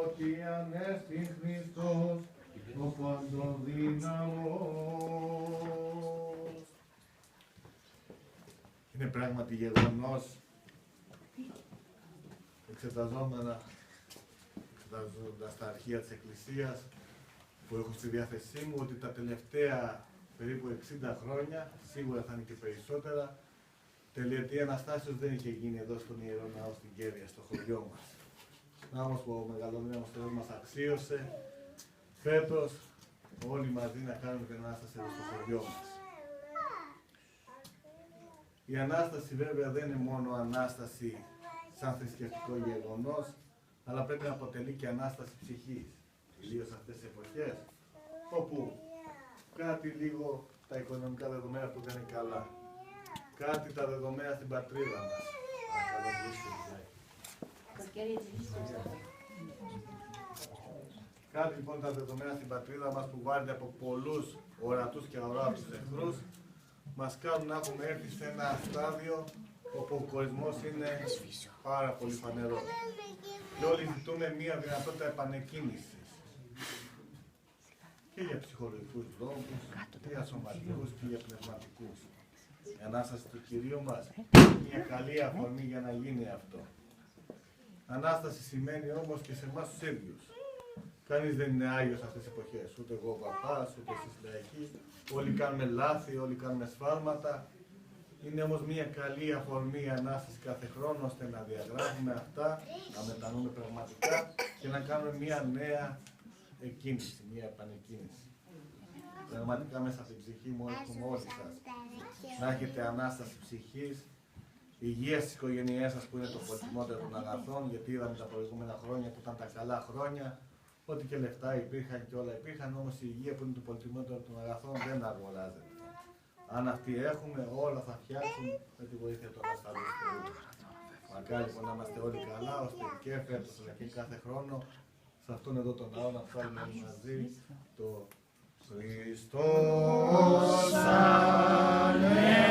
ότι ανέστη Χριστός ο παντοδύναμος. Είναι πράγματι γεγονός, εξεταζόμενα τα αρχεία της Εκκλησίας που έχω στη διάθεσή μου, ότι τα τελευταία περίπου 60 χρόνια, σίγουρα θα είναι και περισσότερα, τελετή Αναστάσεως δεν είχε γίνει εδώ στον Ιερό Ναό στην Κέρια, στο χωριό μας. Ναός που ο μεγαλομνήμος Θεός μας αξίωσε, φέτος όλοι μαζί να κάνουμε την Ανάσταση εδώ στο χωριό μας. Η Ανάσταση βέβαια δεν είναι μόνο Ανάσταση σαν θρησκευτικό γεγονός, αλλά πρέπει να αποτελεί και Ανάσταση ψυχής, ιδίως αυτές τις εποχές, όπου κάτι λίγο τα οικονομικά δεδομένα που δεν είναι καλά, κάτι τα δεδομένα στην πατρίδα μας. Κάτι λοιπόν τα δεδομένα στην πατρίδα μας που βάρεται από πολλούς ορατούς και αόρατους εχθρούς, μας κάνουν να έχουμε έρθει σε ένα στάδιο όπου ο κορισμός είναι πάρα πολύ φανερός. Και όλοι ζητούμε μία δυνατότητα επανεκκίνησης. Και για ψυχολογικούς λόγους, και για σωματικούς και για πνευματικούς. Η Ανάσταση του Κυρίου μας είναι μια καλή αφορμή για να γίνει αυτό. Ανάσταση σημαίνει όμως και σε εμάς τους ίδιους. Κανείς δεν είναι Άγιος αυτές τις εποχές. Ούτε εγώ ο παπάς, ούτε εσείς λαϊκοί. Όλοι κάνουμε λάθη, όλοι κάνουμε σφάλματα. Είναι όμως μια καλή αφορμή η Ανάσταση κάθε χρόνο ώστε να διαγράφουμε αυτά, να μετανοούμε πραγματικά και να κάνουμε μια νέα εκκίνηση, μια επανεκκίνηση. Πραγματικά μέσα από την ψυχή μου εύχομαι όλοι σας να έχετε Ανάσταση ψυχής, υγεία στις οικογένειές σας που είναι το πολυτιμότερο των αγαθών, γιατί είδαμε τα προηγούμενα χρόνια που ήταν τα καλά χρόνια, ότι και λεφτά υπήρχαν και όλα υπήρχαν, όμως η υγεία που είναι το πολυτιμότερο των αγαθών δεν αγοράζεται. Αν αυτή έχουμε, όλα θα φτιάξουν με τη βοήθεια των ασταλούς Θεού. Μακάρι λοιπόν να είμαστε όλοι καλά, ώστε και φέτος αλλά και κάθε χρόνο σε αυτόν εδώ τον ναό να ψάλουμε όλοι μαζί το Χριστός Ανέστη.